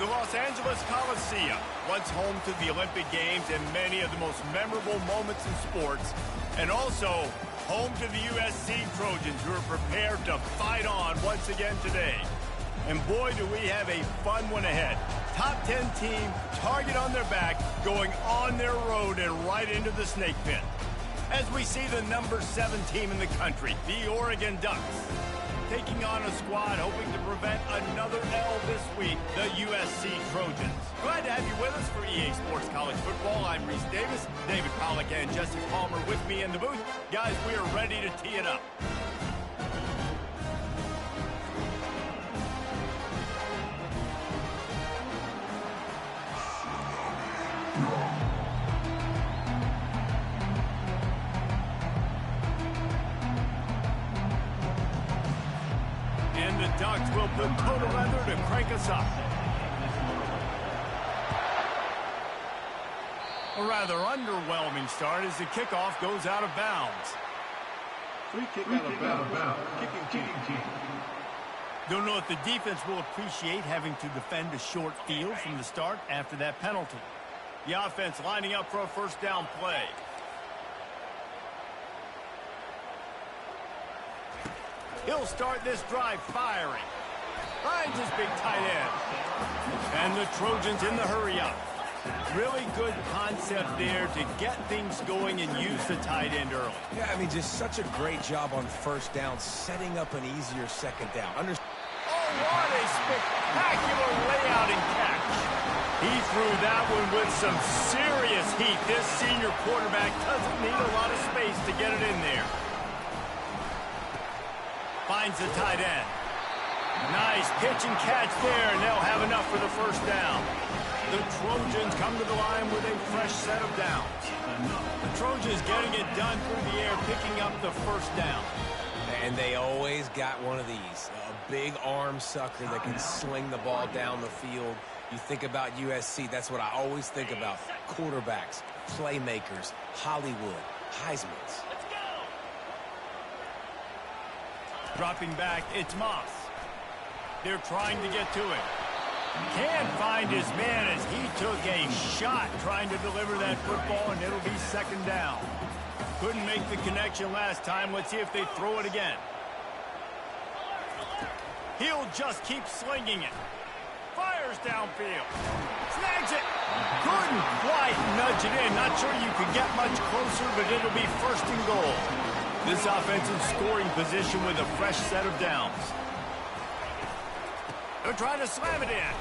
The Los Angeles Coliseum, once home to the Olympic Games and many of the most memorable moments in sports, and also home to the USC Trojans, who are prepared to fight on once again today. And boy, do we have a fun one ahead. Top 10 team, target on their back, going on their road and right into the snake pit. As we see the number 7 team in the country, the Oregon Ducks, taking on a squad hoping to prevent another L this week, the USC Trojans. Glad to have you with us for EA Sports College Football. I'm Reese Davis, David Pollack and Jesse Palmer with me in the booth. Guys, we are ready to tee it up. Ducks will put total leather to crank us up. A rather underwhelming start as the kickoff goes out of bounds. Free kick out of bounds. Kicking team. Don't know if the defense will appreciate having to defend a short field from the start after that penalty. The offense lining up for a first down play. He'll start this drive firing. Finds his big tight end. And the Trojans in the hurry up. Really good concept there to get things going and use the tight end early. Yeah, I mean, just such a great job on first down, setting up an easier second down. Oh, what a spectacular layout and catch. He threw that one with some serious heat. This senior quarterback doesn't need a lot of space to get it in there. Finds the tight end. Nice pitch and catch there, and they'll have enough for the first down. The Trojans come to the line with a fresh set of downs. The Trojans getting it done through the air, picking up the first down. And they always got one of these, a big arm sucker that can sling the ball down the field. You think about USC, that's what I always think about. Quarterbacks, playmakers, Hollywood, Heisman's. Dropping back, it's Moss. They're trying to get to it. Can't find his man as he took a shot trying to deliver that football, and it'll be second down. Couldn't make the connection last time. Let's see if they throw it again. He'll just keep slinging it. Fires downfield. Snags it. Couldn't quite nudge it in. Not sure you could get much closer, but it'll be first and goal. This offensive scoring position with a fresh set of downs. They're trying to slam it in.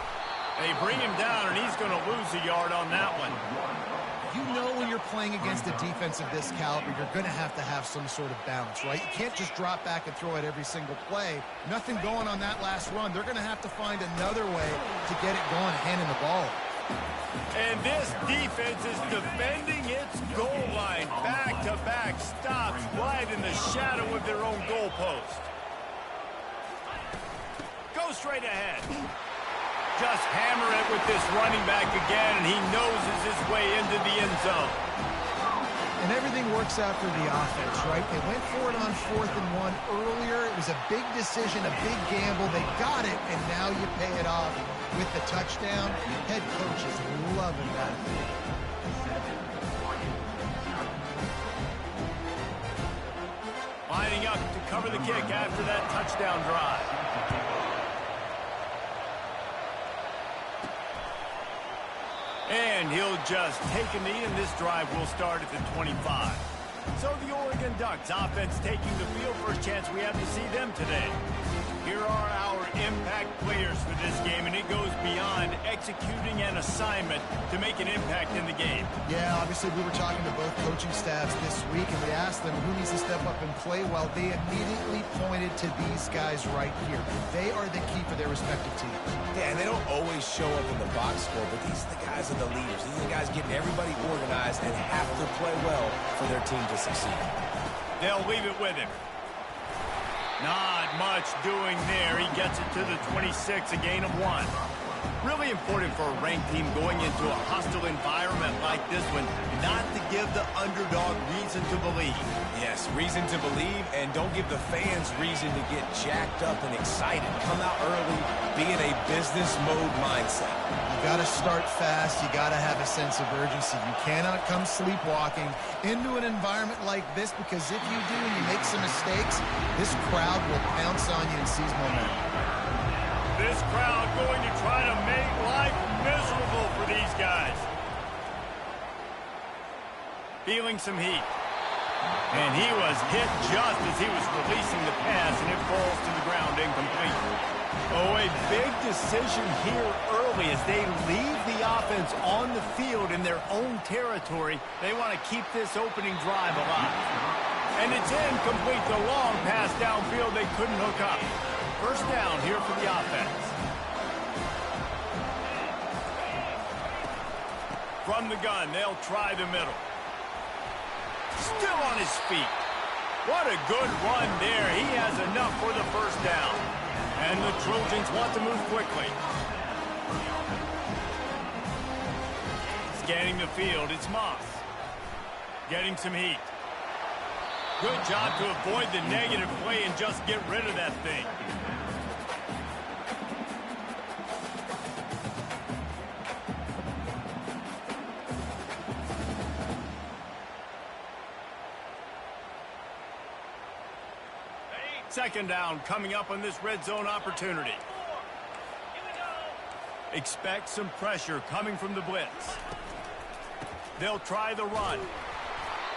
They bring him down, and he's going to lose a yard on that one. You know when you're playing against a defense of this caliber, you're going to have some sort of balance, right? You can't just drop back and throw it every single play. Nothing going on that last run. They're going to have to find another way to get it going, handing the ball. And this defense is defending its goal line. Back-to-back stops right in the shadow of their own goalpost. Go straight ahead. Just hammer it with this running back again, and he noses his way into the end zone. And everything works out for the offense, right? They went for it on 4th and 1 earlier. It was a big decision, a big gamble. They got it, and now you pay it off with the touchdown. Head coach is loving that. Lining up to cover the kick after that touchdown drive. And he'll just take a knee, and this drive will start at the 25. So the Oregon Ducks offense taking the field. First chance we have to see them today. Here are our impact players for this game, and it goes beyond executing an assignment to make an impact in the game. Yeah, obviously we were talking to both coaching staffs this week, and we asked them who needs to step up and play well. They immediately pointed to these guys right here. They are the key for their respective teams. Yeah, and they don't always show up in the box score, but these are the guys are the leaders. These are the guys getting everybody organized and have to play well for their team to succeed. They'll leave it with him. Not much doing there. He gets it to the 26, a gain of 1. Really important for a ranked team going into a hostile environment like this one, not to give the underdog reason to believe. Yes, reason to believe, and don't give the fans reason to get jacked up and excited. Come out early, be in a business mode mindset. You got to start fast. You got to have a sense of urgency. You cannot come sleepwalking into an environment like this, because if you do and you make some mistakes, this crowd will pounce on you and seize momentum. This crowd going to try to make life miserable for these guys. Feeling some heat. And he was hit just as he was releasing the pass, and it falls to the ground incomplete. Oh, a big decision here early as they leave the offense on the field in their own territory. They want to keep this opening drive alive. And it's incomplete. The long pass downfield they couldn't hook up. First down here for the offense. From the gun, they'll try the middle. Still on his feet. What a good run there. He has enough for the first down. And the Trojans want to move quickly. Scanning the field, it's Moss. Getting some heat. Good job to avoid the negative play and just get rid of that thing. Second down coming up on this red zone opportunity. Expect some pressure coming from the blitz. They'll try the run.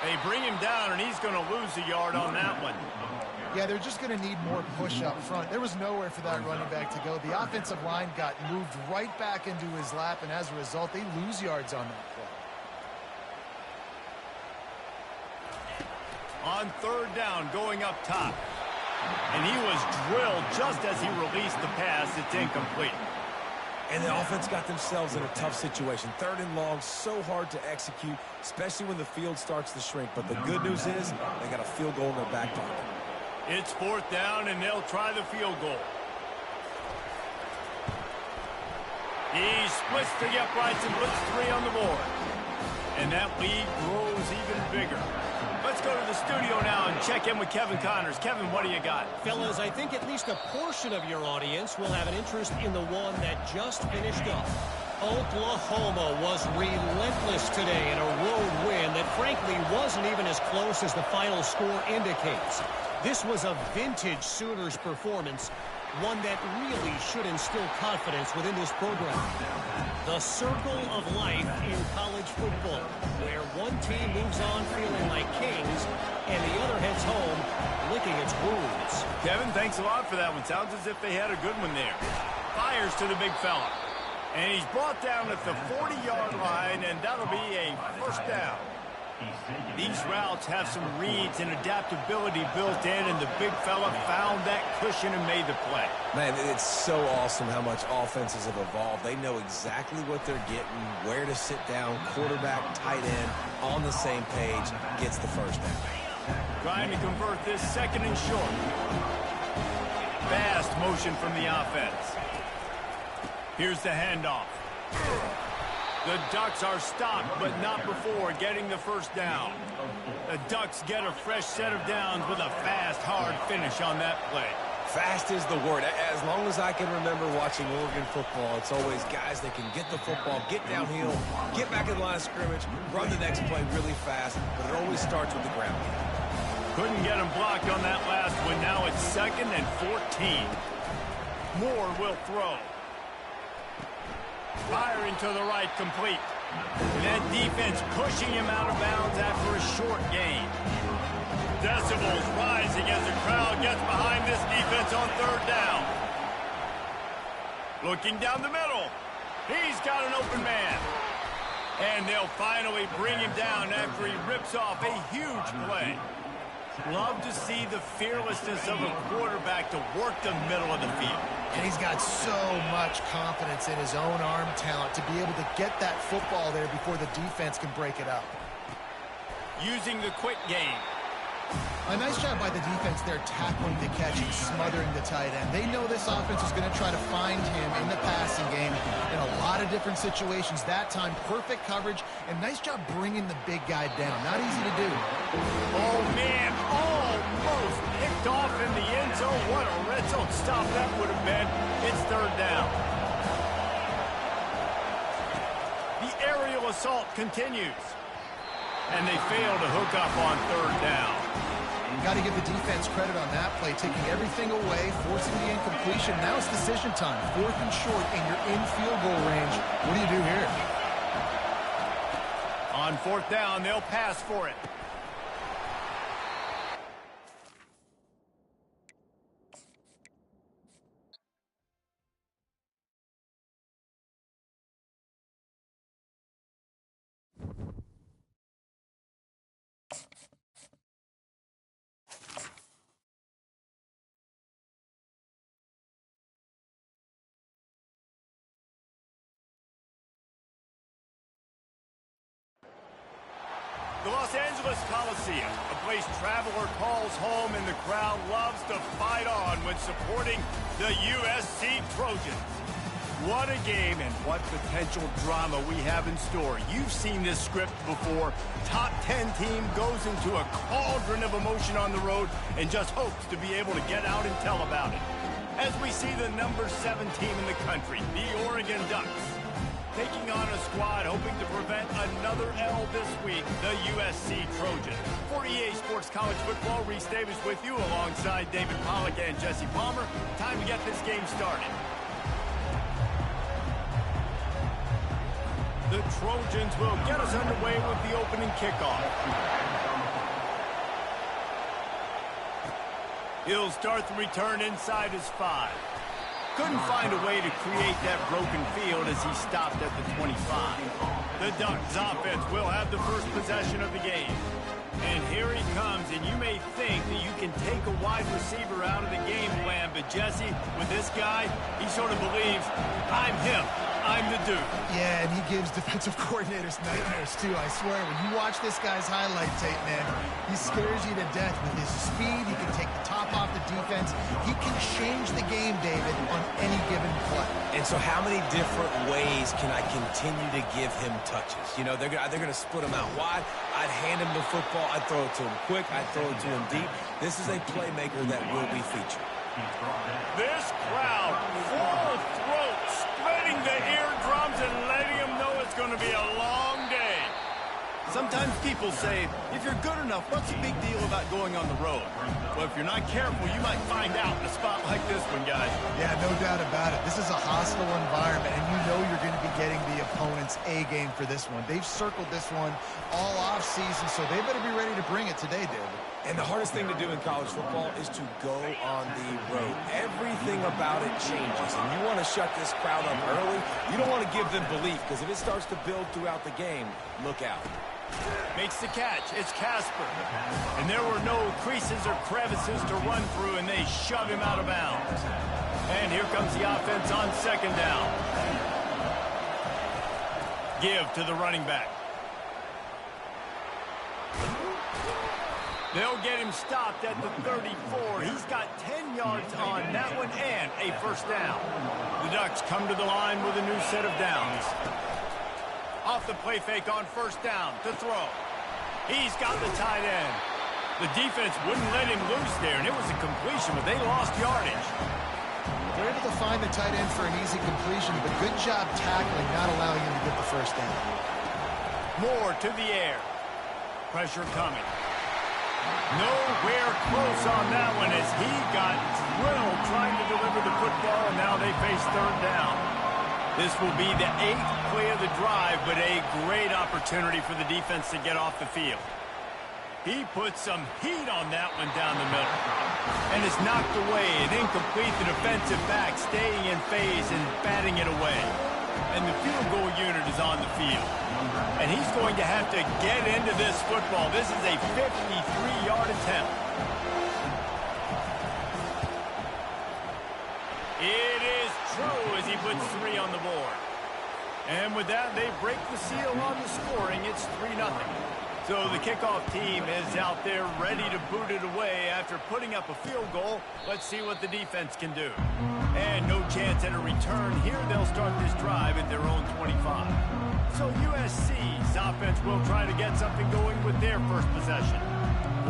They bring him down, and he's going to lose a yard on that one. Yeah, they're just going to need more push up front. There was nowhere for that running back to go. The offensive line got moved right back into his lap, and as a result, they lose yards on that play. On third down, going up top. And he was drilled just as he released the pass. It's incomplete. And the offense got themselves in a tough situation. Third and long, so hard to execute, especially when the field starts to shrink. But the good news is they got a field goal in their back pocket. It's fourth down, and they'll try the field goal. He splits the uprights and puts 3 on the board. And that lead grows even bigger. Let's go to the studio now and check in with Kevin Connors. Kevin, what do you got? Fellas, I think at least a portion of your audience will have an interest in the one that just finished up. Oklahoma was relentless today in a road win that frankly wasn't even as close as the final score indicates. This was a vintage Sooners performance, one that really should instill confidence within this program. The circle of life in college football, where one team moves on feeling like kings and the other heads home licking its wounds. Kevin, thanks a lot for that one. Sounds as if they had a good one there. Fires to the big fella. And he's brought down at the 40-yard line, and that'll be a first down. These routes have some reads and adaptability built in, and the big fella found that cushion and made the play. Man, it's so awesome how much offenses have evolved. They know exactly what they're getting, where to sit down, quarterback, tight end, on the same page, gets the first down. Trying to convert this second and short. Fast motion from the offense. Here's the handoff. The Ducks are stopped, but not before getting the first down. The Ducks get a fresh set of downs with a fast, hard finish on that play. Fast is the word. As long as I can remember watching Oregon football, it's always guys that can get the football, get downhill, get back in the line of scrimmage, run the next play really fast, but it always starts with the ground game. Couldn't get him blocked on that last one. Now it's 2nd and 14. Moore will throw. Firing to the right, complete. And that defense pushing him out of bounds after a short gain. Decibels rising as the crowd gets behind this defense on third down. Looking down the middle. He's got an open man. And they'll finally bring him down after he rips off a huge play. Love to see the fearlessness of a quarterback to work the middle of the field. And he's got so much confidence in his own arm talent to be able to get that football there before the defense can break it up. Using the quick game. A nice job by the defense there, tackling the catch and smothering the tight end. They know this offense is going to try to find him in the passing game in a lot of different situations. That time, perfect coverage, and nice job bringing the big guy down. Not easy to do. Oh, man, almost picked off in the end zone. What a red zone stop that would have been. It's third down. The aerial assault continues. And they fail to hook up on third down. You got to give the defense credit on that play, taking everything away, forcing the incompletion. Now it's decision time. 4th and short, and you're in field goal range. What do you do here? On 4th down, they'll pass for it. The Los Angeles Coliseum, a place traveler calls home and the crowd loves to fight on when supporting the USC Trojans. What a game and what potential drama we have in store. You've seen this script before. Top 10 team goes into a cauldron of emotion on the road and just hopes to be able to get out and tell about it. As we see the number 7 team in the country, the Oregon Ducks, taking on a squad hoping to prevent another L this week, the USC Trojans. For EA Sports College Football, Reese Davis with you alongside David Pollack and Jesse Palmer. Time to get this game started. The Trojans will get us underway with the opening kickoff. He'll start the return inside his 5. Couldn't find a way to create that broken field as he stopped at the 25. The Ducks offense will have the first possession of the game. And here he comes, and you may think that you can take a wide receiver out of the game plan, but Jesse, with this guy, he sort of believes, I'm him. I'm the dude. Yeah, and he gives defensive coordinators nightmares, too. I swear, when you watch this guy's highlight tape, man, he scares you to death with his speed. He can take the top off the defense. He can change the game, David, on any given play. And so how many different ways can I continue to give him touches? You know, they're going to split him out wide. I'd hand him the football. I'd throw it to him quick. I'd throw it to him deep. This is a playmaker that will be featured. This crowd, full throat, spreading the eardrums and letting them know it's going to be a long day. Sometimes people say, if you're good enough, what's the big deal about going on the road? Well, if you're not careful, you might find out in a spot like this one, guys. Yeah, no doubt about it. This is a hostile environment, and you know you're going to be getting the opponent's A game for this one. They've circled this one all offseason, so they better be ready to bring it today, David. And the hardest thing to do in college football is to go on the road. Everything about it changes, and you want to shut this crowd up early. You don't want to give them belief, because if it starts to build throughout the game, look out. Makes the catch. It's Casper. And there were no creases or crevices to run through, and they shove him out of bounds. And here comes the offense on 2nd down. Give to the running back. They'll get him stopped at the 34. He's got 10 yards on that one and a first down. The Ducks come to the line with a new set of downs. Off the play fake on 1st down to throw. He's got the tight end. The defense wouldn't let him loose there, and it was a completion, but they lost yardage. They're able to find the tight end for an easy completion, but good job tackling, not allowing him to get the first down. Moore to the air. Pressure coming. Nowhere close on that one as he got drilled trying to deliver the football, and now they face 3rd down. This will be the 8th play of the drive, but a great opportunity for the defense to get off the field. He put some heat on that one down the middle. And it's knocked away and incomplete. The defensive back staying in phase and batting it away. And the field goal unit is on the field. And he's going to have to get into this football. This is a 53-yard attempt. It is true as he puts 3 on the board. And with that, they break the seal on the scoring. It's 3-0. So the kickoff team is out there ready to boot it away after putting up a field goal. Let's see what the defense can do. And no chance at a return here. They'll start this drive at their own 25. So USC's offense will try to get something going with their first possession.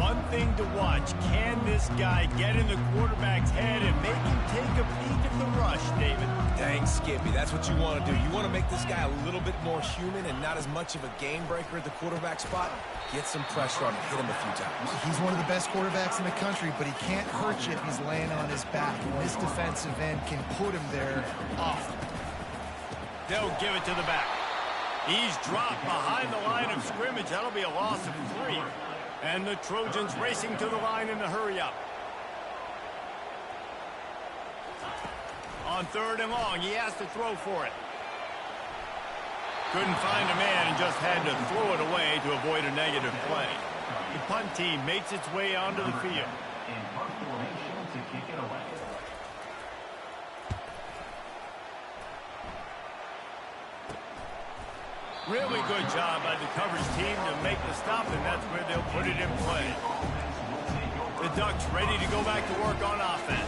One thing to watch, can this guy get in the quarterback's head and make him take a peek at the rush, David? Dang, Skippy, that's what you want to do. You want to make this guy a little bit more human and not as much of a game breaker at the quarterback spot. Get some pressure on him, hit him a few times. He's one of the best quarterbacks in the country, but he can't hurt you if he's laying on his back. And this defensive end can put him there often. They'll give it to the back. He's dropped behind the line of scrimmage. That'll be a loss of 3. And the Trojans racing to the line in the hurry-up. On 3rd and long, he has to throw for it. Couldn't find a man and just had to throw it away to avoid a negative play. The punt team makes its way onto the field. In punt formation to kick it away. Really good job by the coverage team to make the stop, and that's where they'll put it in play. The Ducks ready to go back to work on offense.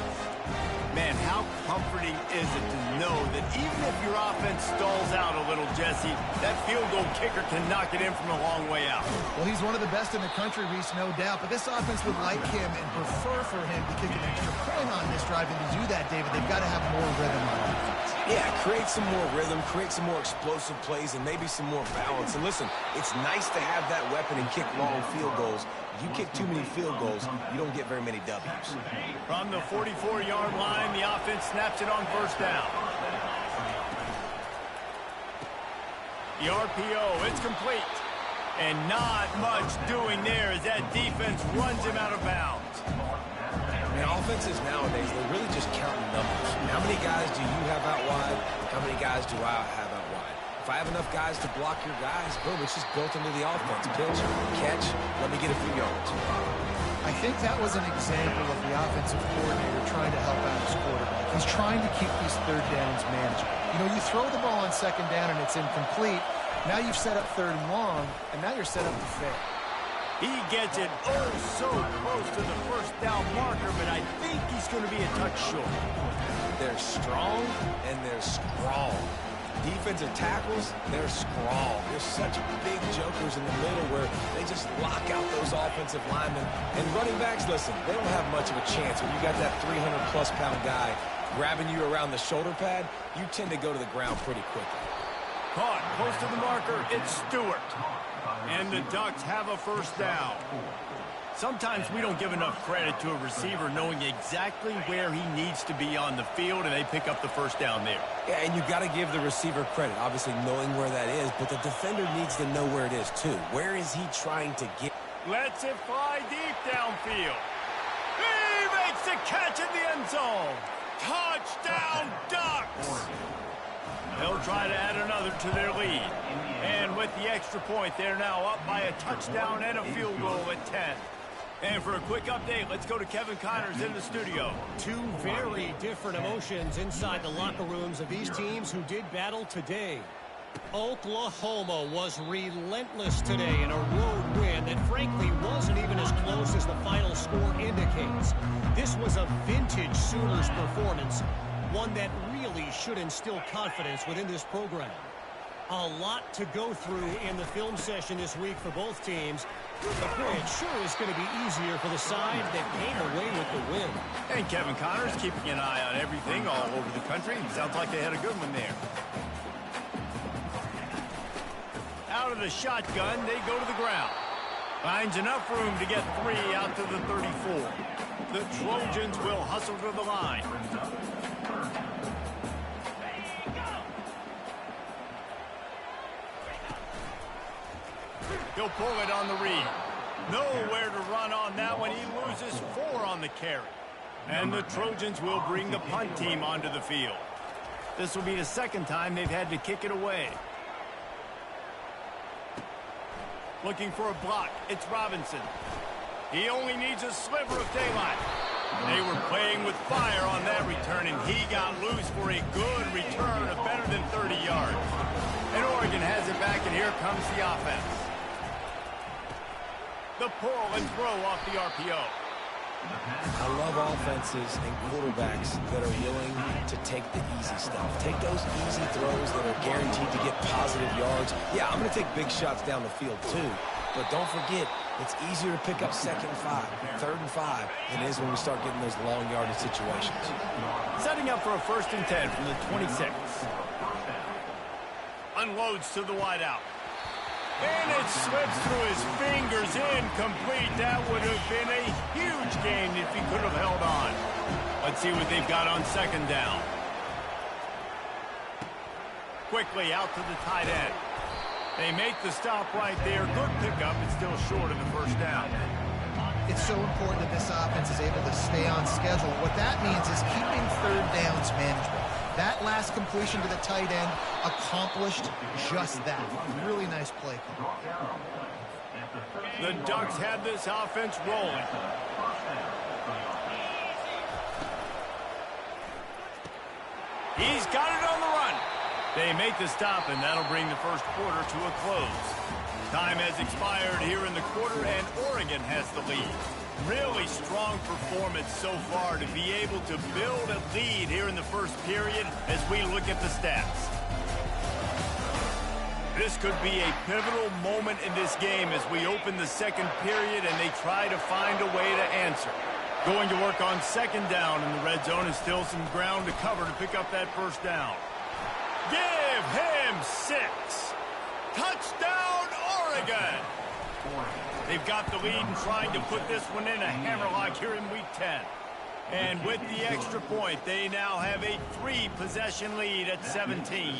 Man, how comforting is it to know that even if your offense stalls out a little, Jesse, that field goal kicker can knock it in from a long way out. Well, he's one of the best in the country, Reese, no doubt. But this offense would like him and prefer for him to kick an extra point on this drive. And to do that, David, they've got to have more rhythm on defense. Yeah, create some more rhythm, create some more explosive plays, and maybe some more balance. And listen, it's nice to have that weapon and kick long field goals. If you kick too many field goals, you don't get very many W's. From the 44-yard line, the offense snaps it on 1st down. The RPO, it's complete. And not much doing there as that defense runs him out of bounds. And offenses nowadays, they're really just counting numbers. How many guys do you have out wide? How many guys do I have out wide? If I have enough guys to block your guys, boom, it's just built into the offense. Pitch, catch, let me get a few yards. I think that was an example of the offensive coordinator trying to help out his quarterback. He's trying to keep these 3rd downs manageable. You know, you throw the ball on 2nd down and it's incomplete. Now you've set up 3rd and long, and now you're set up to fail. He gets it oh so close to the 1st down marker, but I think he's going to be a touch short. They're strong and they're strong. Defensive tackles, they're strong. There's such big jokers in the middle where they just lock out those offensive linemen. And running backs, listen, they don't have much of a chance. When you got that 300-plus pound guy grabbing you around the shoulder pad, you tend to go to the ground pretty quickly. Caught close to the marker, it's Stewart. And the Ducks have a 1st down. Sometimes we don't give enough credit to a receiver knowing exactly where he needs to be on the field, and they pick up the 1st down there. Yeah, and you got to give the receiver credit, obviously knowing where that is, but the defender needs to know where it is too. Where is he trying to get? Lets it fly deep downfield. He makes the catch in the end zone. Touchdown, Ducks! They'll try to add another to their lead. And with the extra point, they're now up by a touchdown and a field goal at 10. And for a quick update, let's go to Kevin Connors in the studio. Two very different emotions inside the locker rooms of these teams who did battle today. Oklahoma was relentless today in a road win that frankly wasn't even as close as the final score indicates. This was a vintage Sooners performance, one that really should instill confidence within this program. A lot to go through in the film session this week for both teams. But boy, it sure is going to be easier for the side that came away with the win. And Kevin Connors keeping an eye on everything all over the country. Sounds like they had a good one there. Out of the shotgun, they go to the ground. Finds enough room to get 3 out to the 34. The Trojans will hustle to the line. He'll pull it on the read. Nowhere to run on that one. He loses 4 on the carry. And the Trojans will bring the punt team onto the field. This will be the 2nd time they've had to kick it away. Looking for a block. It's Robinson. He only needs a sliver of daylight. They were playing with fire on that return, and he got loose for a good return of better than 30 yards. And Oregon has it back, and here comes the offense. The pull and throw off the RPO. I love offenses and quarterbacks that are willing to take the easy stuff. Take those easy throws that are guaranteed to get positive yards. Yeah, I'm going to take big shots down the field too. But don't forget, it's easier to pick up 2nd and 5, 3rd and 5 than it is when we start getting those long yardage situations. Setting up for a 1st and 10 from the 26. Unloads to the wideout. And it slips through his fingers, incomplete. That would have been a huge gain if he could have held on. Let's see what they've got on 2nd down. Quickly out to the tight end. They make the stop right there. Good pickup, but still short of the 1st down. It's so important that this offense is able to stay on schedule. What that means is keeping 3rd downs manageable. That last completion to the tight end accomplished just that. Really nice play call. The Ducks have this offense rolling. He's got it on the run. They make the stop, and that'll bring the 1st quarter to a close. Time has expired here in the quarter, and Oregon has the lead. Really strong performance so far to be able to build a lead here in the 1st period as we look at the stats. This could be a pivotal moment in this game as we open the 2nd period and they try to find a way to answer. Going to work on 2nd down in the red zone, and still some ground to cover to pick up that 1st down. Give him 6. Touchdown, Oregon! They've got the lead and trying to put this one in a hammerlock here in Week 10. And with the extra point, they now have a 3-possession lead at 17.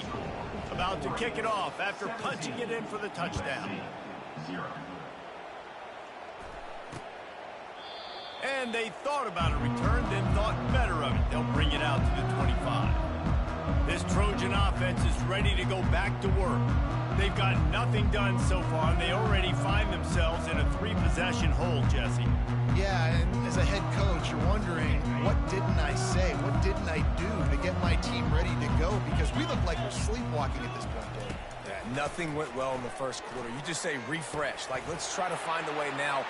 About to kick it off after punching it in for the touchdown. And they thought about a return, then thought better of it. They'll bring it out to the 25. This Trojan offense is ready to go back to work. They've got nothing done so far, and they already find themselves in a 3-possession hole, Jesse. Yeah, and as a head coach, you're wondering, what didn't I say? What didn't I do to get my team ready to go? Because we look like we're sleepwalking at this point, Dave. Yeah, nothing went well in the 1st quarter. You just say refresh. Like, let's try to find a way now.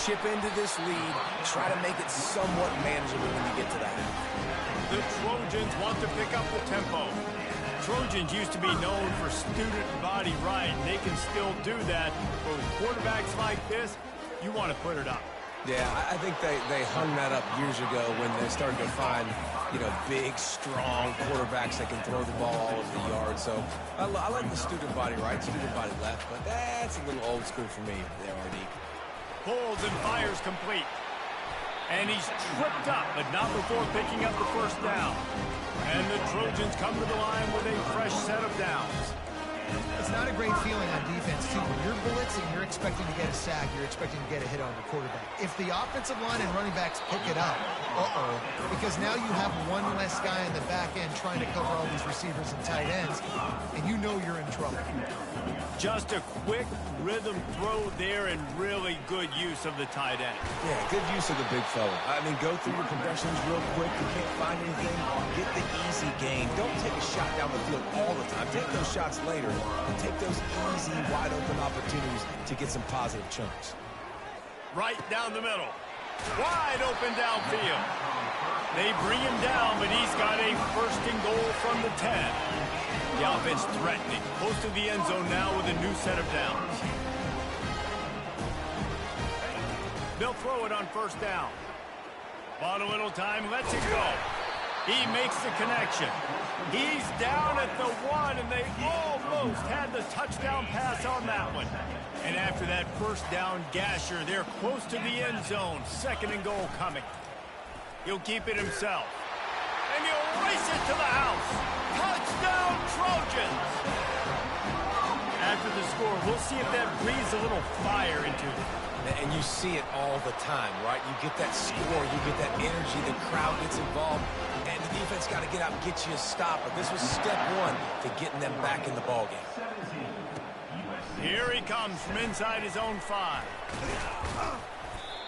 Chip into this lead. Try to make it somewhat manageable when you get to that. The Trojans want to pick up the tempo. Trojans used to be known for student body right, and they can still do that. But with quarterbacks like this, you want to put it up. Yeah, I think they hung that up years ago when they started to find, big, strong quarterbacks that can throw the ball all over the yard. So I like the student body right, student body left, but that's a little old school for me there, RD. Pulls and fires complete. And he's tripped up, but not before picking up the 1st down. And the Trojans come to the line with a fresh set of downs. It's not a great feeling on defense, too. When you're blitzing, you're expecting to get a sack. You're expecting to get a hit on the quarterback. If the offensive line and running backs pick it up, because now you have one less guy in the back end trying to cover all these receivers and tight ends, and you know you're in trouble. Just a quick rhythm throw there and really good use of the tight end. Yeah, good use of the big fella. I mean, go through your progressions real quick. You can't find anything, get the easy gain. Don't take a shot down the field all the time. Take those shots later and take those easy, wide-open opportunities to get some positive chunks. Right down the middle. Wide open downfield. They bring him down, but he's got a 1st and goal from the 10. The offense threatening. Close to the end zone now with a new set of downs. They'll throw it on 1st down. Bought a little time, lets it go. He makes the connection. He's down at the 1, and they almost had the touchdown pass on that one. And after that 1st down gasher, they're close to the end zone. 2nd and goal coming. He'll keep it himself. And he'll race it to the house. Touchdown, Trojans! After the score, we'll see if that breathes a little fire into it. And you see it all the time, right? You get that score, you get that energy, the crowd gets involved, and the defense got to get out and get you a stop. But this was step 1 to getting them back in the ballgame. Here he comes from inside his own 5.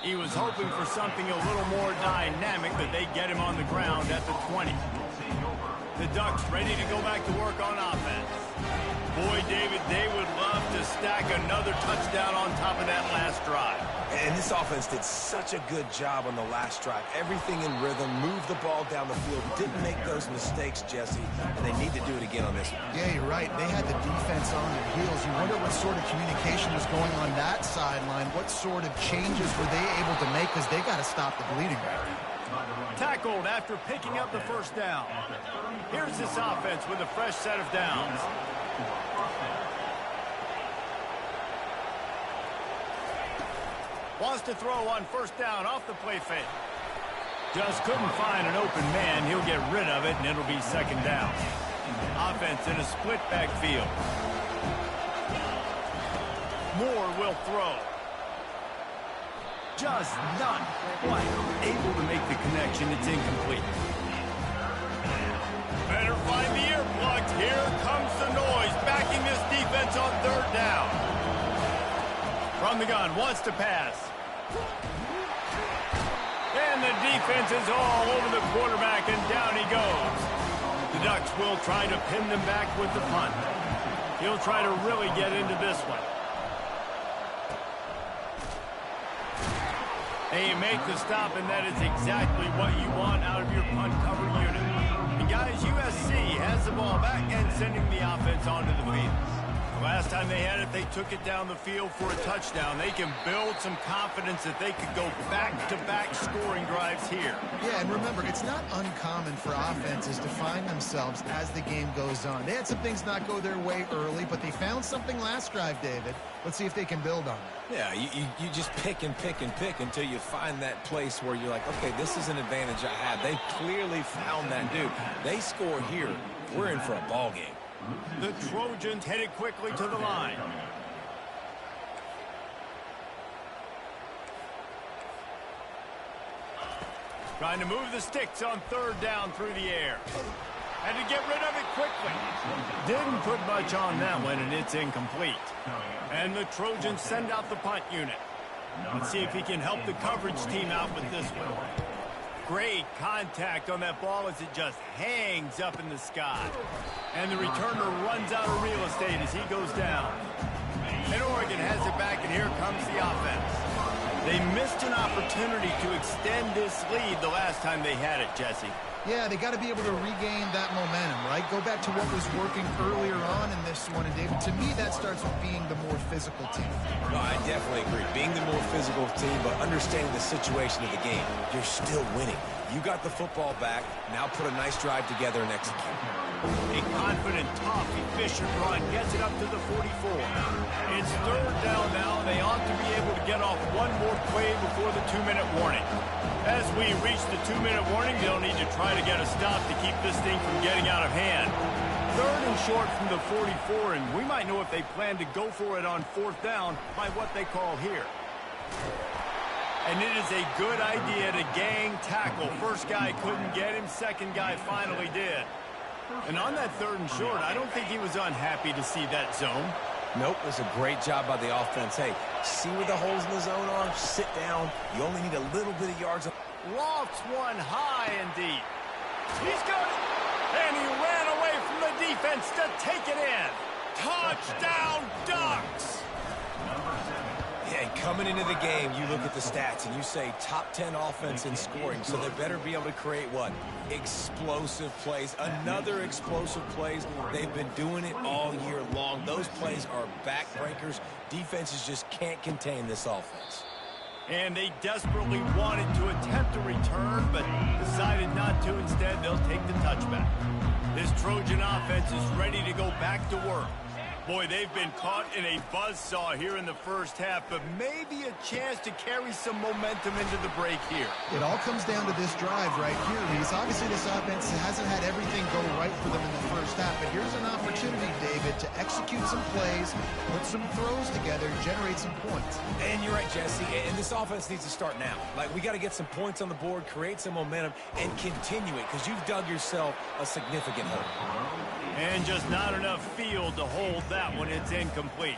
He was hoping for something a little more dynamic, but they get him on the ground at the 20. The Ducks ready to go back to work on offense. Boy, David, they would love to to stack another touchdown on top of that last drive. And this offense did such a good job on the last drive. Everything in rhythm, moved the ball down the field, didn't make those mistakes, Jesse, and they need to do it again on this one. Yeah, you're right. They had the defense on their heels. You wonder what sort of communication was going on that sideline. What sort of changes were they able to make, because they got to stop the bleeding right now. Tackled after picking up the first down. Here's this offense with a fresh set of downs. Wants to throw on first down off the play fake. Just couldn't find an open man. He'll get rid of it, and it'll be second down. Offense in a split backfield. Moore will throw. Just not quite able to make the connection. It's incomplete. Better find the earplugs. Here comes the noise, backing this defense on third down. From the gun, wants to pass. And the defense is all over the quarterback, and down he goes. The Ducks will try to pin them back with the punt. He'll try to really get into this one. They make the stop, and that is exactly what you want out of your punt cover unit. And guys, USC has the ball back and sending the offense onto the field. Last time they had it, they took it down the field for a touchdown. They can build some confidence that they could go back-to-back scoring drives here. Yeah, and remember, it's not uncommon for offenses to find themselves as the game goes on. They had some things not go their way early, but they found something last drive, David. Let's see if they can build on it. Yeah, you just pick and pick and pick until you find that place where you're like, okay, this is an advantage I have. They clearly found that dude. They score here, we're in for a ball game. The Trojans headed quickly to the line. Trying to move the sticks on third down through the air. Had to get rid of it quickly. Didn't put much on that one, and it's incomplete. And the Trojans send out the punt unit. Let's see if he can help the coverage team out with this one. Great contact on that ball as it just hangs up in the sky. And the returner runs out of real estate as he goes down. And Oregon has it back, and here comes the offense. They missed an opportunity to extend this lead the last time they had it, Jesse. Yeah, they got to be able to regain that momentum, right? Go back to what was working earlier on in this one. And, David, to me, that starts with being the more physical team. No, I definitely agree. Being the more physical team, but understanding the situation of the game. You're still winning. You got the football back. Now put a nice drive together and execute. A confident, tough, efficient run gets it up to the 44. It's third down now. They ought to be able to get off one more play before the 2-minute warning. As we reach the 2-minute warning, they'll need to try to get a stop to keep this thing from getting out of hand. Third and short from the 44, and we might know if they plan to go for it on fourth down by what they call here. And it is a good idea to gang tackle. First guy couldn't get him, second guy finally did. And on that third and short, I don't think he was unhappy to see that zone. Nope, it was a great job by the offense. Hey, see where the holes in the zone are? Sit down. You only need a little bit of yards. Lofts one high and deep. He's got it. And he ran away from the defense to take it in. Touchdown, Ducks! Yeah, coming into the game, you look at the stats and you say top 10 offense in scoring, so they better be able to create what? Explosive plays. Another explosive plays. They've been doing it all year long. Those plays are backbreakers. Defenses just can't contain this offense. And they desperately wanted to attempt a return, but decided not to. Instead, they'll take the touchback. This Trojan offense is ready to go back to work. Boy, they've been caught in a buzzsaw here in the first half, but maybe a chance to carry some momentum into the break here. It all comes down to this drive right here, Reese. Obviously, this offense hasn't had everything go right for them in the first half, but here's an opportunity, David, to execute some plays, put some throws together, generate some points. And you're right, Jesse, and this offense needs to start now. Like, we got to get some points on the board, create some momentum, and continue it, because you've dug yourself a significant hole. And just not enough field to hold that one. It's incomplete.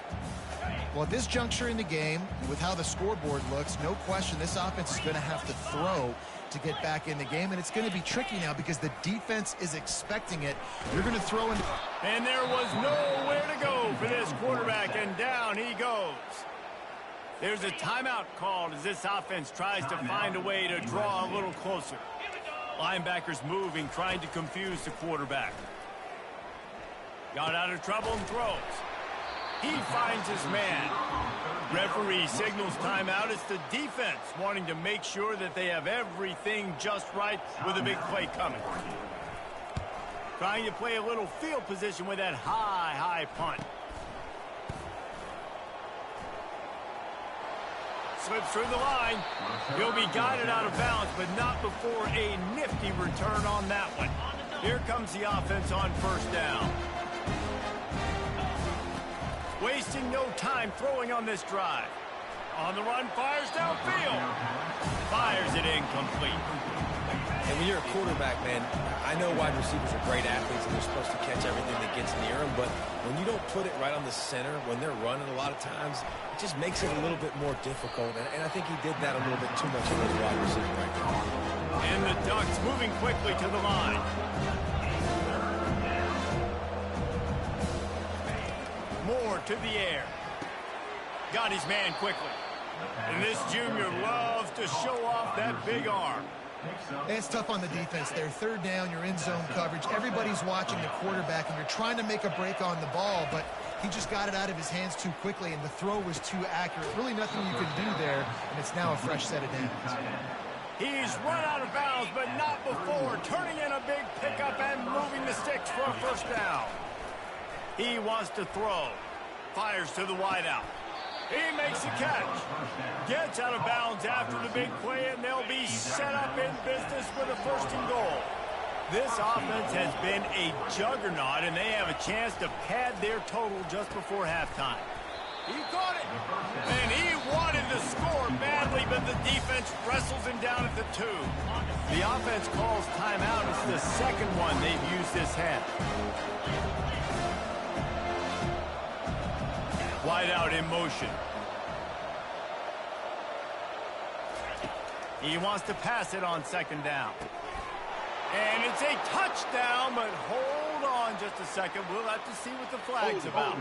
Well, at this juncture in the game, with how the scoreboard looks, no question this offense is going to have to throw to get back in the game, and it's going to be tricky now because the defense is expecting it. You're going to throw in. And there was nowhere to go for this quarterback, and down he goes. There's a timeout called as this offense tries to find a way to draw a little closer. Linebackers moving, trying to confuse the quarterback. Got out of trouble and throws. He finds his man. Referee signals timeout. It's the defense wanting to make sure that they have everything just right with a big play coming. Trying to play a little field position with that high punt. Slips through the line. He'll be guided out of bounds, but not before a nifty return on that one. Here comes the offense on first down. Wasting no time throwing on this drive. On the run, fires downfield. Fires it incomplete. And when you're a quarterback, man, I know wide receivers are great athletes and they're supposed to catch everything that gets near them, but when you don't put it right on the center, when they're running a lot of times, it just makes it a little bit more difficult. And I think he did that a little bit too much for the wide receiver right now. And the Ducks moving quickly to the line. Moore to the air. Got his man quickly. And this junior loves to show off that big arm. It's tough on the defense there. Third down, you're in zone coverage. Everybody's watching the quarterback, and you're trying to make a break on the ball, but he just got it out of his hands too quickly, and the throw was too accurate. Really nothing you can do there, and it's now a fresh set of downs. He's run out of bounds, but not before. Turning in a big pickup and moving the sticks for a first down. He wants to throw. Fires to the wideout. He makes the catch. Gets out of bounds after the big play, and they'll be set up in business with a first and goal. This offense has been a juggernaut, and they have a chance to pad their total just before halftime. He caught it. And he wanted to score badly, but the defense wrestles him down at the 2. The offense calls timeout. It's the second one they've used this half. Wide out in motion. He wants to pass it on second down. And it's a touchdown, but hold on just a second. We'll have to see what the flag's about.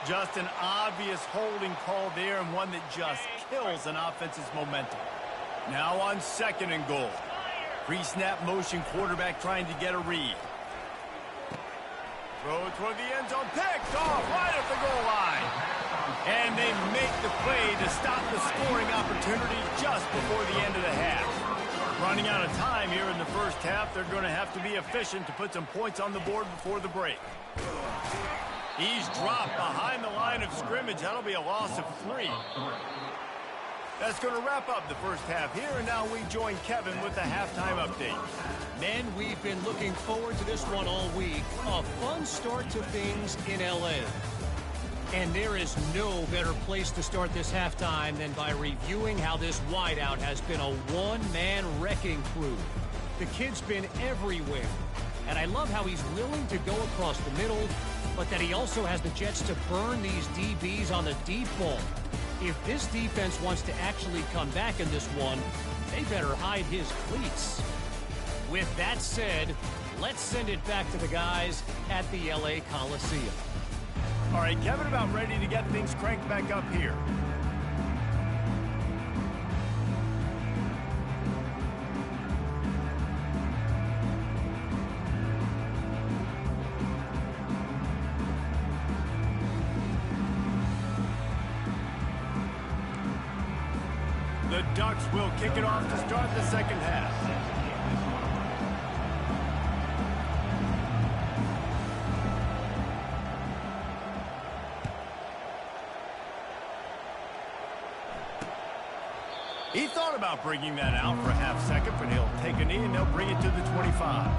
Just an obvious holding call there, and one that just kills an offense's momentum. Now on second and goal. Pre-snap motion, quarterback trying to get a read. Throw toward the end zone, picked off right at the goal line. And they make the play to stop the scoring opportunity just before the end of the half. Running out of time here in the first half, they're going to have to be efficient to put some points on the board before the break. He's dropped behind the line of scrimmage. That'll be a loss of 3. That's going to wrap up the first half here, and now we join Kevin with the halftime update. Men, we've been looking forward to this one all week. A fun start to things in L.A. And there is no better place to start this halftime than by reviewing how this wideout has been a one-man wrecking crew. The kid's been everywhere. And I love how he's willing to go across the middle, but that he also has the jets to burn these DBs on the deep ball. If this defense wants to actually come back in this one, they better hide his cleats. With that said, let's send it back to the guys at the LA Coliseum. All right, Kevin, about ready to get things cranked back up here. The Ducks will kick it off to start the second half. He thought about bringing that out for a half second, but he'll take a knee and they'll bring it to the 25.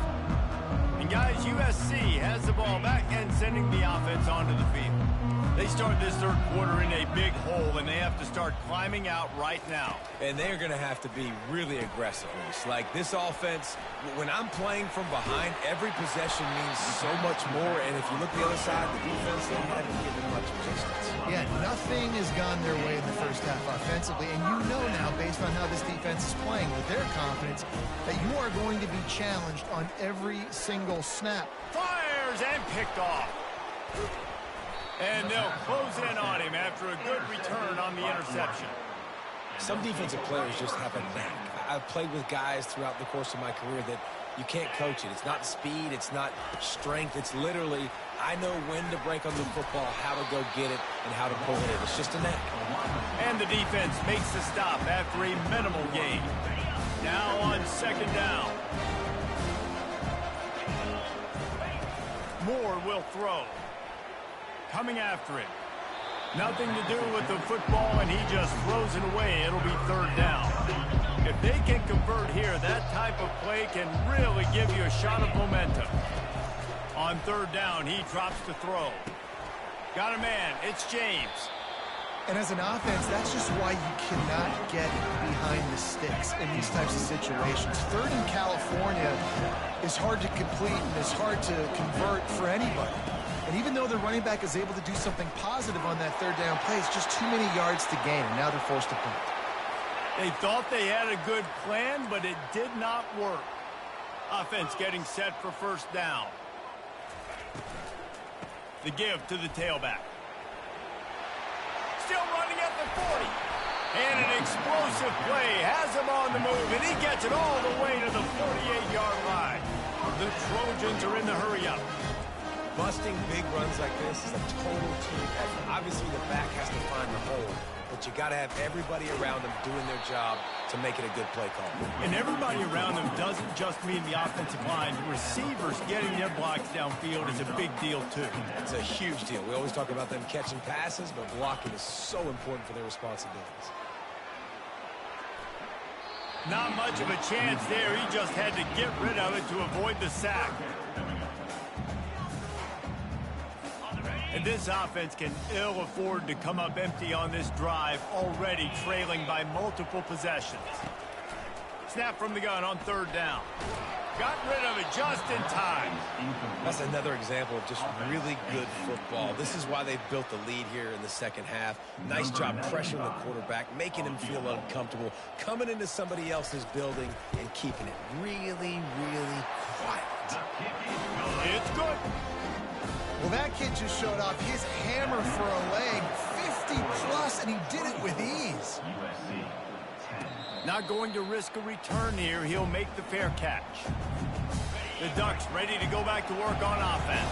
And guys, USC has the ball back and sending the offense onto the field. They start this third quarter in a big hole, and they have to start climbing out right now. And they're going to have to be really aggressive. Like this offense, when I'm playing from behind, every possession means so much more. And if you look the other side, the defense, they haven't given much resistance. Yeah, nothing has gone their way in the first half offensively. And you know now, based on how this defense is playing with their confidence, that you are going to be challenged on every single snap. Fires and picked off. And they'll close in on him after a good return on the interception. Some defensive players just have a knack. I've played with guys throughout the course of my career that you can't coach it. It's not speed, it's not strength. It's literally, I know when to break on the football, how to go get it, and how to pull it. It's just a knack. And the defense makes the stop after a minimal gain. Now on second down. Moore will throw. Coming after him. Nothing to do with the football, and he just throws it away. It'll be third down. If they can convert here, that type of play can really give you a shot of momentum. On third down, he drops to throw. Got a man. It's James. And as an offense, that's just why you cannot get behind the sticks in these types of situations. Third in California is hard to complete and is hard to convert for anybody. And even though the running back is able to do something positive on that third down play, it's just too many yards to gain, and now they're forced to punt. They thought they had a good plan, but it did not work. Offense getting set for first down. The give to the tailback. Still running at the 40. And an explosive play has him on the move, and he gets it all the way to the 48-yard line. The Trojans are in the hurry-up. Busting big runs like this is a total team effort. Obviously, the back has to find the hole, but you got to have everybody around them doing their job to make it a good play call. And everybody around them doesn't just mean the offensive line. The receivers getting their blocks downfield is a big deal, too. It's a huge deal. We always talk about them catching passes, but blocking is so important for their responsibilities. Not much of a chance there. He just had to get rid of it to avoid the sack. And this offense can ill afford to come up empty on this drive, already trailing by multiple possessions. Snap from the gun on third down. Got rid of it just in time. That's another example of just really good football. This is why they've built the lead here in the second half. Nice job pressuring the quarterback, making him feel uncomfortable, coming into somebody else's building and keeping it really, really quiet. It's good. Well, that kid just showed off his hammer for a leg, 50-plus, and he did it with ease. Not going to risk a return here. He'll make the fair catch. The Ducks ready to go back to work on offense.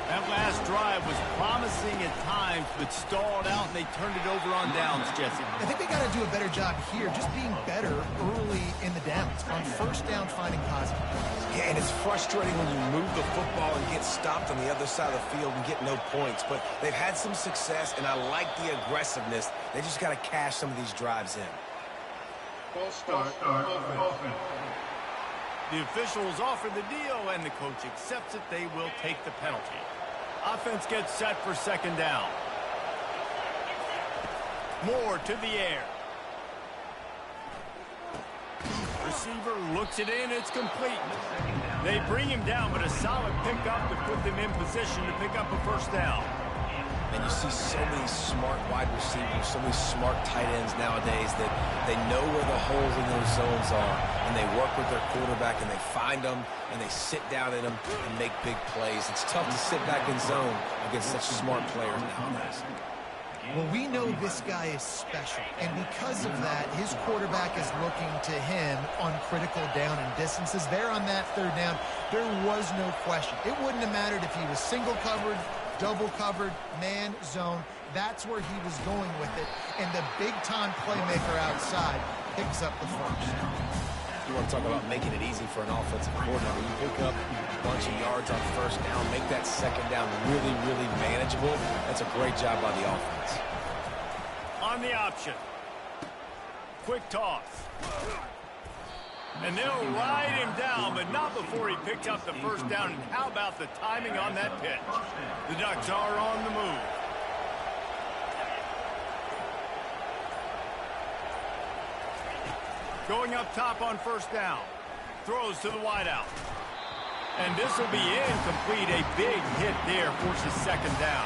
That last drive was promising at times, but stalled out, and they turned it over on downs, Jesse. I think they got to do a better job here, just being better early in the downs. On first down, finding positive plays. Yeah, and it's frustrating when you move the football and get stopped on the other side of the field and get no points. But they've had some success, and I like the aggressiveness. They just got to cash some of these drives in. False start. Offense. The officials offer the deal, and the coach accepts it. They will take the penalty. Offense gets set for second down. Moore to the air. Receiver looks it in. It's complete. They bring him down, but a solid pickup to put them in position to pick up a first down. And you see so many smart wide receivers, so many smart tight ends nowadays that they know where the holes in those zones are, and they work with their quarterback, and they find them, and they sit down in them and make big plays. It's tough to sit back in zone against such smart players nowadays. Well, we know this guy is special, and because of that, his quarterback is looking to him on critical down and distances. There on that third down, there was no question. It wouldn't have mattered if he was single covered, double covered, man, zone. That's where he was going with it, and the big-time playmaker outside picks up the first. You want to talk about making it easy for an offensive coordinator. You pick up a bunch of yards on first down, make that second down really, really manageable. That's a great job by the offense. On the option. Quick toss. And they'll ride him down, but not before he picks up the first down. And how about the timing on that pitch? The Ducks are on the move. Going up top on first down. Throws to the wideout. And this will be incomplete. A big hit there forces second down.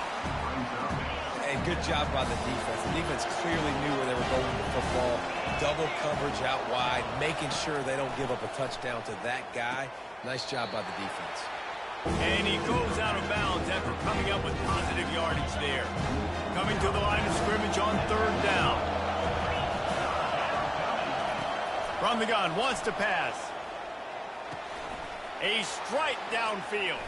And good job by the defense. The defense clearly knew where they were going with the football. Double coverage out wide, making sure they don't give up a touchdown to that guy. Nice job by the defense. And he goes out of bounds after coming up with positive yardage there. Coming to the line of scrimmage on third down. From the gun, wants to pass. A strike downfield.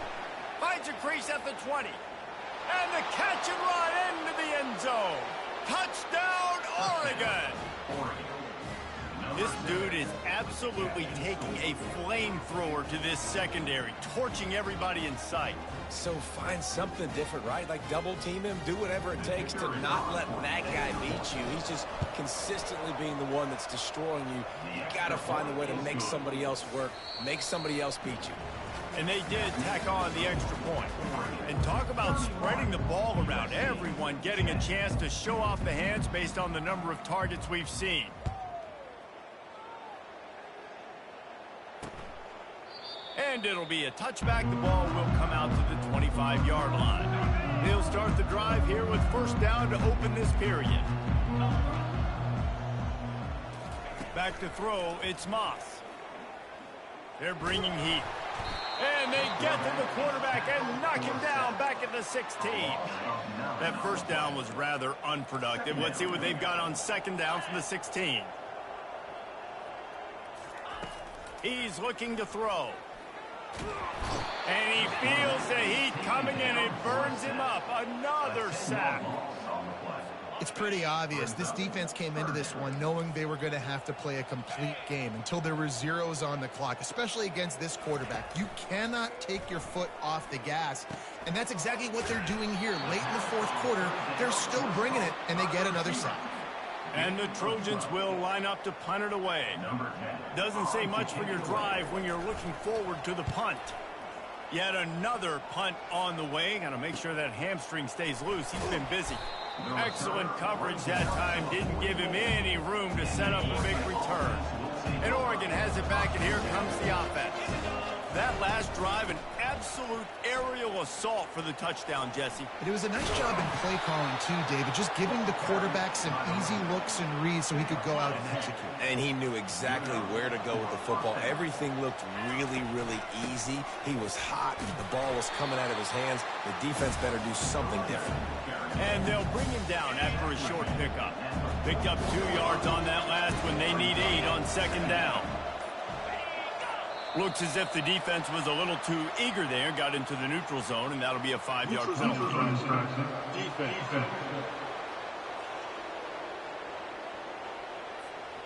Finds a crease at the 20. And the catch and run into the end zone. Touchdown, Oregon. This dude is absolutely taking a flamethrower to this secondary, torching everybody in sight. So find something different, right? Like double team him, do whatever it takes to not let that guy beat you. He's just consistently being the one that's destroying you. You got to find a way to make somebody else work, make somebody else beat you. And they did tack on the extra point. And talk about spreading the ball around, everyone getting a chance to show off the hands based on the number of targets we've seen. And it'll be a touchback. The ball will come out to the 25-yard line. They'll start the drive here with first down to open this period. Back to throw, it's Moss. They're bringing heat. And they get to the quarterback and knock him down back at the 16. That first down was rather unproductive. Let's see what they've got on second down from the 16. He's looking to throw. And he feels the heat coming and it burns him up. Another sack. It's pretty obvious. This defense came into this one knowing they were going to have to play a complete game until there were zeros on the clock, especially against this quarterback. You cannot take your foot off the gas, and that's exactly what they're doing here. Late in the fourth quarter, they're still bringing it, and they get another sack. And the Trojans will line up to punt it away. Doesn't say much for your drive when you're looking forward to the punt. Yet another punt on the way. Got to make sure that hamstring stays loose. He's been busy. Excellent coverage that time. Didn't give him any room to set up a big return. And Oregon has it back, and here comes the offense. That last drive, an absolute aerial assault for the touchdown, Jesse. It was a nice job in play calling, too, David, just giving the quarterback some easy looks and reads so he could go out and execute. And he knew exactly where to go with the football. Everything looked really, really easy. He was hot. The ball was coming out of his hands. The defense better do something different. And they'll bring him down after a short pickup. Picked up 2 yards on that last one. They need 8 on second down. Looks as if the defense was a little too eager there, got into the neutral zone, and that'll be a 5-yard penalty. Defense.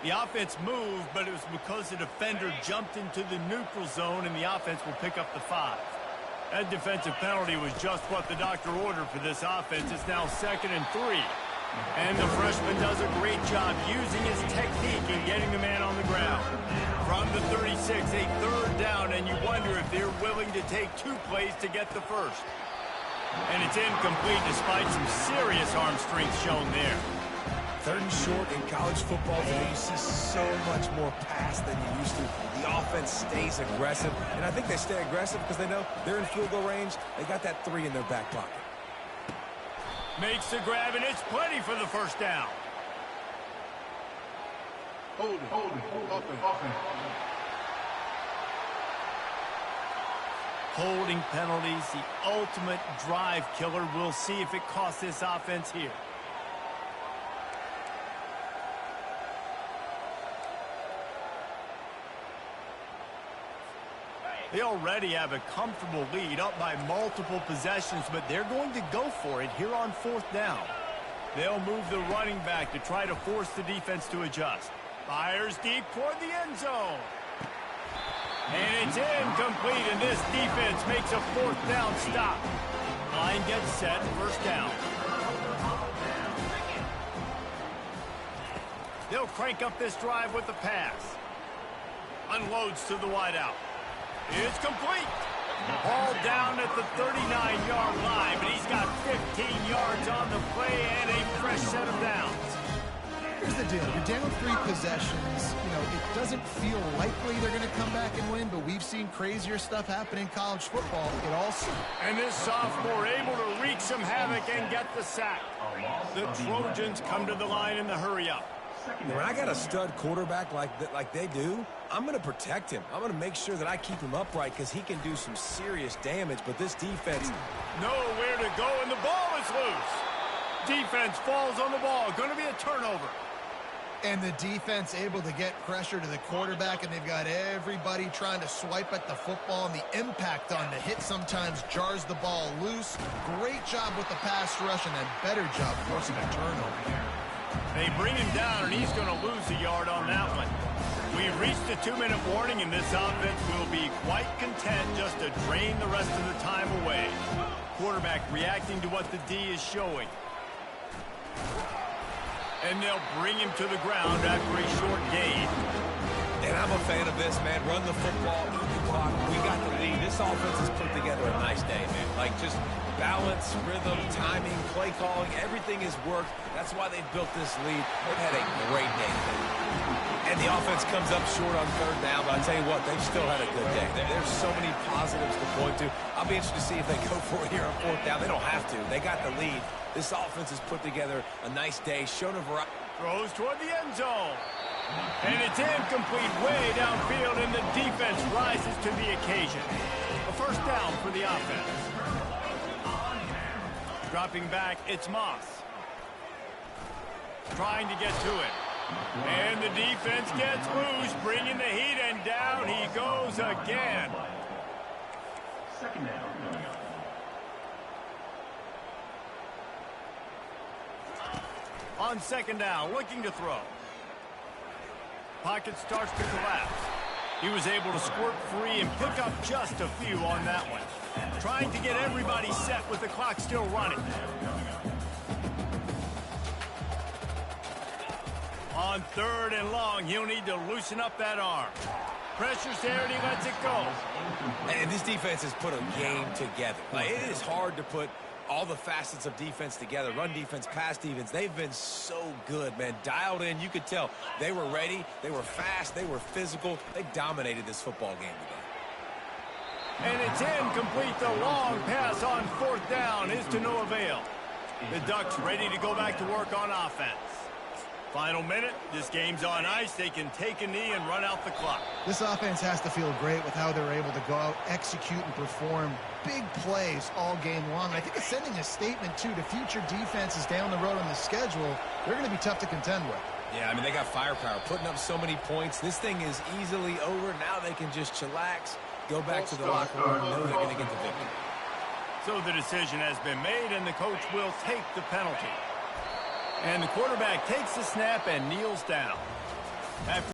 The offense moved, but it was because the defender jumped into the neutral zone, and the offense will pick up the 5. That defensive penalty was just what the doctor ordered for this offense. It's now 2nd and 3. And the freshman does a great job using his technique and getting the man on the ground. From the 36, a third down, and you wonder if they're willing to take 2 plays to get the first. And it's incomplete despite some serious arm strength shown there. 3rd and short in college football today, you see so much more pass than you used to. The offense stays aggressive, and I think they stay aggressive because they know they're in field goal range. They got that 3 in their back pocket. Makes the grab, and it's plenty for the first down. Hold it. Offense. Holding penalties, the ultimate drive killer. We'll see if it costs this offense here. They already have a comfortable lead, up by multiple possessions, but they're going to go for it here on 4th down. They'll move the running back to try to force the defense to adjust. Fires deep toward the end zone. And it's incomplete, and this defense makes a 4th down stop. Line gets set, first down. They'll crank up this drive with the pass. Unloads to the wideout. It's complete. Ball down at the 39-yard line, but he's got 15 yards on the play and a fresh set of downs. Here's the deal. You're down 3 possessions. You know, it doesn't feel likely they're going to come back and win, but we've seen crazier stuff happen in college football. It also... And this sophomore able to wreak some havoc and get the sack. The Trojans come to the line in the hurry-up. When I got a stud quarterback like they do, I'm going to protect him. I'm going to make sure that I keep him upright because he can do some serious damage, but this defense... Nowhere to go, and the ball is loose. Defense falls on the ball. Going to be a turnover. And the defense able to get pressure to the quarterback, and they've got everybody trying to swipe at the football, and the impact on the hit sometimes jars the ball loose. Great job with the pass rush, and a better job forcing a turnover. They bring him down, and he's going to lose a yard on that one. We've reached the 2-minute warning, and this offense will be quite content just to drain the rest of the time away. Quarterback reacting to what the D is showing. And they'll bring him to the ground after a short gain. And I'm a fan of this, man. Run the football, eat the clock. We got the lead. This offense has put together a nice day, man. Like, just balance, rhythm, timing, play calling, everything has worked. That's why they've built this lead. They've had a great day. And the offense comes up short on 3rd down, but I tell you what, they've still had a good day. There's so many positives to point to. I'll be interested to see if they go for it here on 4th down. They don't have to. They got the lead. This offense has put together a nice day, shown a variety. Throws toward the end zone. And it's incomplete way downfield, and the defense rises to the occasion. A 1st down for the offense. Dropping back, it's Moss. Trying to get to it. And the defense gets loose, bringing the heat, and down he goes again. 2nd down. On 2nd down, looking to throw. Pocket starts to collapse. He was able to squirt free and pick up just a few on that one. Trying to get everybody set with the clock still running. On 3rd and long, he'll need to loosen up that arm. Pressure's there, and he lets it go. And this defense has put a game together. Like, it is hard to put all the facets of defense together. Run defense, pass defense. They've been so good, man. Dialed in. You could tell they were ready. They were fast. They were physical. They dominated this football game today. And it's incomplete. The long pass on 4th down is to no avail. The Ducks ready to go back to work on offense. Final minute. This game's on ice. They can take a knee and run out the clock. This offense has to feel great with how they're able to go out, execute, and perform big plays all game long. I think it's sending a statement, too, to future defenses down the road on the schedule. They're going to be tough to contend with. Yeah, I mean, they got firepower, putting up so many points. This thing is easily over. Now they can just chillax, go back to the locker room, know they're going to get the victory. So the decision has been made, and the coach will take the penalty. And the quarterback takes the snap and kneels down. After